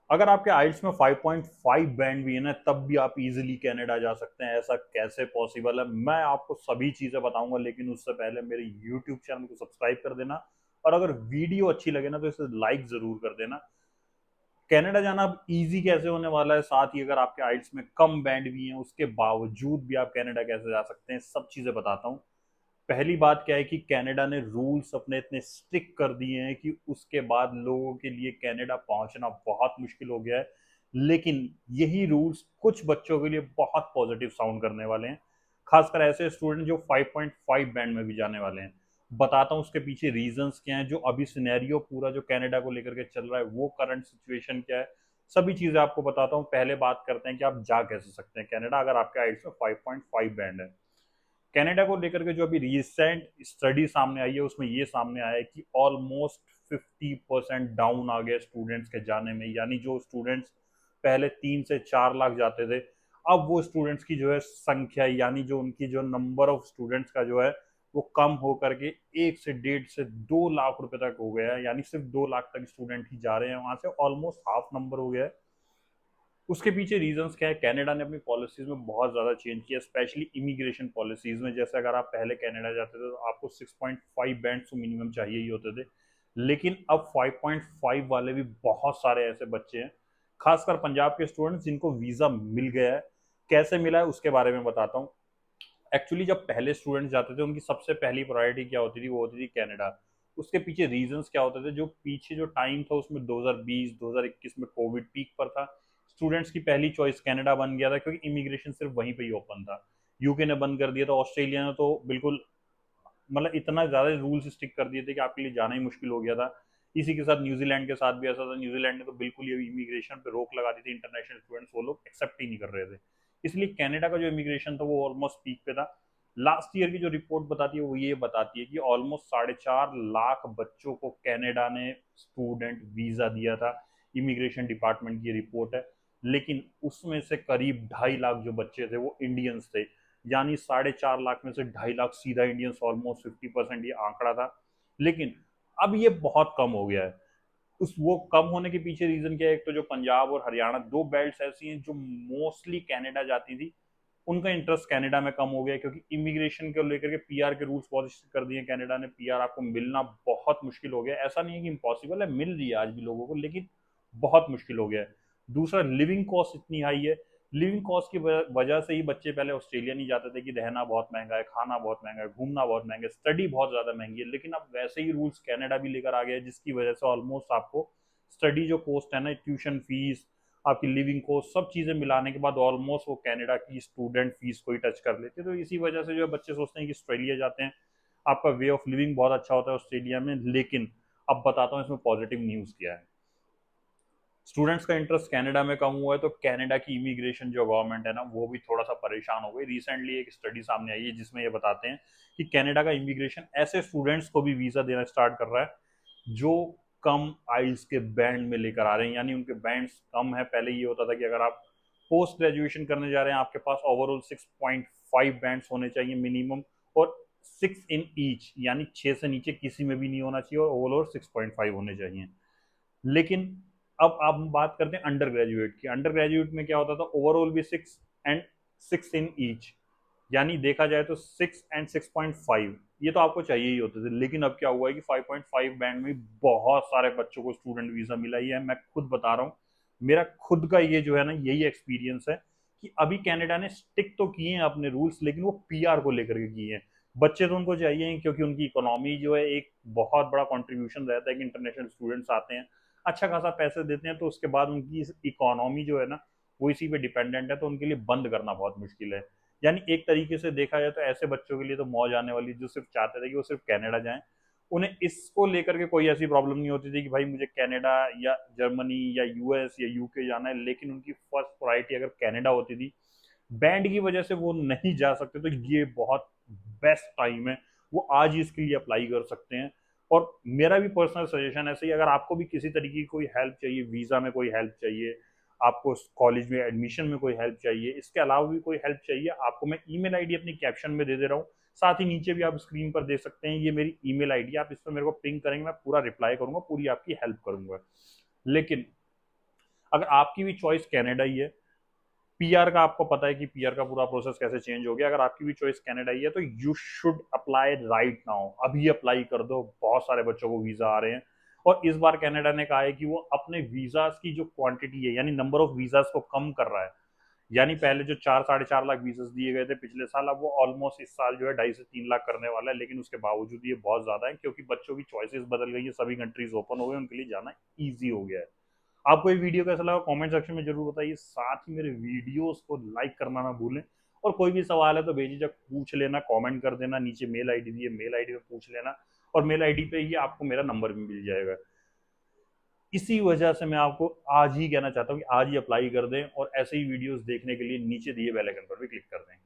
अगर आपके आइल्स में 5.5 बैंड भी है ना, तब भी आप इजीली कनाडा जा सकते हैं। ऐसा कैसे पॉसिबल है, मैं आपको सभी चीजें बताऊंगा, लेकिन उससे पहले मेरे यूट्यूब चैनल को सब्सक्राइब कर देना। और अगर वीडियो अच्छी लगे ना तो इसे लाइक जरूर कर देना। कनाडा जाना अब इजी कैसे होने वाला है, साथ ही अगर आपके आइल्स में कम बैंड भी हैं उसके बावजूद भी आप कनाडा कैसे जा सकते हैं, सब चीजें बताता हूँ। पहली बात क्या है कि कनाडा ने रूल्स अपने इतने स्ट्रिक्ट कर दिए हैं कि उसके बाद लोगों के लिए कनाडा पहुंचना बहुत मुश्किल हो गया है। लेकिन यही रूल्स कुछ बच्चों के लिए बहुत पॉजिटिव साउंड करने वाले हैं, खासकर ऐसे स्टूडेंट जो 5.5 बैंड में भी जाने वाले हैं। बताता हूँ उसके पीछे रीजंस क्या हैं, जो अभी सिनेरियो पूरा जो कनाडा को लेकर के चल रहा है वो करंट सिचुएशन क्या है, सभी चीजें आपको बताता हूँ। पहले बात करते हैं कि आप जा कैसे सकते हैं कनाडा अगर आपके आइल्स में 5.5 बैंड है। कनाडा को लेकर के जो अभी रिसेंट स्टडी सामने आई है उसमें ये सामने आया है कि ऑलमोस्ट 50% डाउन आ गया स्टूडेंट्स के जाने में। यानी जो स्टूडेंट्स पहले 3 से 4 लाख जाते थे, अब वो स्टूडेंट्स की जो है संख्या, यानी जो उनकी जो नंबर ऑफ स्टूडेंट्स का जो है वो कम हो करके 1 से 1.5 से 2 लाख रुपए तक हो गया है। यानी सिर्फ 2 लाख तक स्टूडेंट ही जा रहे हैं वहां से, ऑलमोस्ट हाफ नंबर हो गया है। उसके पीछे रीजंस क्या है, कनाडा ने अपनी पॉलिसीज में बहुत ज्यादा चेंज किया, स्पेशली इमिग्रेशन पॉलिसीज में। जैसे अगर आप पहले कनाडा जाते थे तो आपको 6.5 बैंड तो मिनिमम चाहिए ही होते थे, लेकिन अब 5.5 वाले भी बहुत सारे ऐसे बच्चे हैं, खासकर पंजाब के स्टूडेंट्स जिनको वीजा मिल गया है। कैसे मिला है उसके बारे में बताता हूँ। एक्चुअली जब पहले स्टूडेंट्स जाते थे उनकी सबसे पहली प्रायोरिटी क्या होती थी, वो होती थी कनाडा। उसके पीछे रीजंस क्या होते थे, जो पीछे जो टाइम था उसमें 2020 2021 में कोविड पीक पर था, स्टूडेंट्स की पहली चॉइस कनाडा बन गया था क्योंकि इमिग्रेशन सिर्फ वहीं पे ही ओपन था। यूके ने बंद कर दिया था, ऑस्ट्रेलिया ने तो बिल्कुल मतलब इतना ज्यादा रूल्स स्टिक कर दिए थे कि आपके लिए जाना ही मुश्किल हो गया था। इसी के साथ न्यूजीलैंड के साथ भी ऐसा था, न्यूजीलैंड ने तो बिल्कुल ये इमिग्रेशन पे रोक लगा दी थी, इंटरनेशनल स्टूडेंट्स वो लोग एक्सेप्ट ही नहीं कर रहे थे। इसलिए कनाडा का जो इमिग्रेशन था वो ऑलमोस्ट पीक पे था। लास्ट ईयर की जो रिपोर्ट बताती है वो ये बताती है कि ऑलमोस्ट 4.5 लाख बच्चों को कनाडा ने स्टूडेंट वीजा दिया था। इमिग्रेशन डिपार्टमेंट की रिपोर्ट है। लेकिन उसमें से करीब 2.5 लाख जो बच्चे थे वो इंडियंस थे। यानी 4.5 लाख में से 2.5 लाख सीधा इंडियंस, ऑलमोस्ट 50% ये आंकड़ा था। लेकिन अब ये बहुत कम हो गया है। उस वो कम होने के पीछे रीजन क्या है, एक तो जो पंजाब और हरियाणा दो बेल्ट्स ऐसी हैं जो मोस्टली कनाडा जाती थी, उनका इंटरेस्ट कनाडा में कम हो गया क्योंकि इमिग्रेशन को लेकर के पीआर के रूल्स बहुत स्ट्रिक्ट कर दिए कनाडा ने। पीआर आपको मिलना बहुत मुश्किल हो गया, ऐसा नहीं है कि इम्पॉसिबल है, मिल रही है आज भी लोगों को, लेकिन बहुत मुश्किल हो गया है। दूसरा, लिविंग कॉस्ट इतनी हाई है। लिविंग कॉस्ट की वजह से ही बच्चे पहले ऑस्ट्रेलिया नहीं जाते थे कि रहना बहुत महंगा है, खाना बहुत महंगा है, घूमना बहुत महंगा है, स्टडी बहुत ज्यादा महंगी है। लेकिन अब वैसे ही रूल्स कनाडा भी लेकर आ गया है, जिसकी वजह से ऑलमोस्ट आपको स्टडी जो कॉस्ट है ना, ट्यूशन फीस, आपकी लिविंग कॉस्ट, सब चीजें मिलाने के बाद ऑलमोस्ट वो कनाडा की स्टूडेंट फीस को ही टच कर लेते हैं। तो इसी वजह से जो है बच्चे सोचते हैं कि ऑस्ट्रेलिया जाते हैं, आपका वे ऑफ लिविंग बहुत अच्छा होता है ऑस्ट्रेलिया में। लेकिन अब बताता हूँ इसमें पॉजिटिव न्यूज क्या है। स्टूडेंट्स का इंटरेस्ट कनाडा में कम हुआ है तो कनाडा की इमिग्रेशन जो गवर्नमेंट है ना वो भी थोड़ा सा परेशान हो गई। रिसेंटली एक स्टडी सामने आई है जिसमें ये बताते हैं कि कनाडा का इमिग्रेशन ऐसे स्टूडेंट्स को भी वीजा देना स्टार्ट कर रहा है जो कम आइल्स के बैंड में लेकर आ रहे हैं, यानी उनके बैंड कम है। पहले ये होता था कि अगर आप पोस्ट ग्रेजुएशन करने जा रहे हैं आपके पास ओवरऑल 6.5 बैंड होने चाहिए मिनिमम, और 6 इन ईच, यानी 6 से नीचे किसी में भी नहीं होना चाहिए, और ओवरऑल 6.5 होने चाहिए। लेकिन अब आप बात करते हैं अंडर ग्रेजुएट की। अंडर ग्रेजुएट में क्या होता था, ओवरऑल भी 6 एंड 6 इन ईच, यानी देखा जाए तो 6 एंड 6.5 ये तो आपको चाहिए ही होते थे। लेकिन अब क्या हुआ है कि 5.5 बैंड में बहुत सारे बच्चों को स्टूडेंट वीजा मिला ही है। मैं खुद बता रहा हूँ, मेरा खुद का ये जो है ना यही एक्सपीरियंस है कि अभी कनाडा ने स्टिक तो किए हैं अपने रूल्स, लेकिन वो पीआर को लेकर के किए हैं। बच्चे तो उनको चाहिए ही क्योंकि उनकी इकोनॉमी जो है, एक बहुत बड़ा कंट्रीब्यूशन रहता है कि इंटरनेशनल स्टूडेंट्स आते हैं, अच्छा खासा पैसे देते हैं, तो उसके बाद उनकी इकोनॉमी जो है ना वो इसी पे डिपेंडेंट है, तो उनके लिए बंद करना बहुत मुश्किल है। यानी एक तरीके से देखा जाए तो ऐसे बच्चों के लिए तो मौज आने वाली, जो सिर्फ चाहते थे कि वो सिर्फ कनाडा जाएं। उन्हें इसको लेकर के कोई ऐसी प्रॉब्लम नहीं होती थी कि भाई मुझे कनाडा या जर्मनी या यूएस या यूके जाना है, लेकिन उनकी फर्स्ट प्रायोरिटी अगर कनाडा होती थी। बैंड की वजह से वो नहीं जा सकते, तो ये बहुत बेस्ट टाइम है, वो आज ही इसके लिए अप्लाई कर सकते हैं। और मेरा भी पर्सनल सजेशन ऐसे ही, अगर आपको भी किसी तरीके की कोई हेल्प चाहिए, वीजा में कोई हेल्प चाहिए, आपको कॉलेज में एडमिशन में कोई हेल्प चाहिए, इसके अलावा भी कोई हेल्प चाहिए, आपको मैं ईमेल आईडी अपनी कैप्शन में दे दे रहा हूँ, साथ ही नीचे भी आप स्क्रीन पर देख सकते हैं, ये मेरी ईमेल आईडी, आप इस पर मेरे को पिंग करेंगे, मैं पूरा रिप्लाई करूंगा, पूरी आपकी हेल्प करूंगा। लेकिन अगर आपकी भी चॉइस कनाडा ही है, पीआर का आपको पता है कि पीआर का पूरा प्रोसेस कैसे चेंज हो गया, अगर आपकी भी चॉइस कनाडा ही है तो you should apply right now, अभी अप्लाई कर दो। बहुत सारे बच्चों को वीजा आ रहे हैं, और इस बार कनाडा ने कहा है कि वो अपने वीजास की जो क्वांटिटी है यानी नंबर ऑफ वीजास को कम कर रहा है। यानी पहले जो 4-4.5 लाख वीजास दिए गए थे पिछले साल, अब वो ऑलमोस्ट इस साल जो है 2.5 से 3 लाख करने वाला है। लेकिन उसके बावजूद ये बहुत ज्यादा है क्योंकि बच्चों की चॉइसेस बदल गई है, सभी कंट्रीज ओपन हो गए, उनके लिए जाना ईजी हो गया है। आपको ये वीडियो कैसा लगा कमेंट सेक्शन में जरूर बताइए, साथ ही मेरे वीडियोस को लाइक करना ना भूलें, और कोई भी सवाल है तो बेझिझक पूछ लेना, कमेंट कर देना, नीचे मेल आईडी दी है, मेल आईडी पे पूछ लेना, और मेल आईडी पे ही आपको मेरा नंबर भी मिल जाएगा। इसी वजह से मैं आपको आज ही कहना चाहता हूँ कि आज ही अप्लाई कर दें, और ऐसे ही वीडियोस देखने के लिए नीचे दिए बेल आइकन पर भी क्लिक कर दें।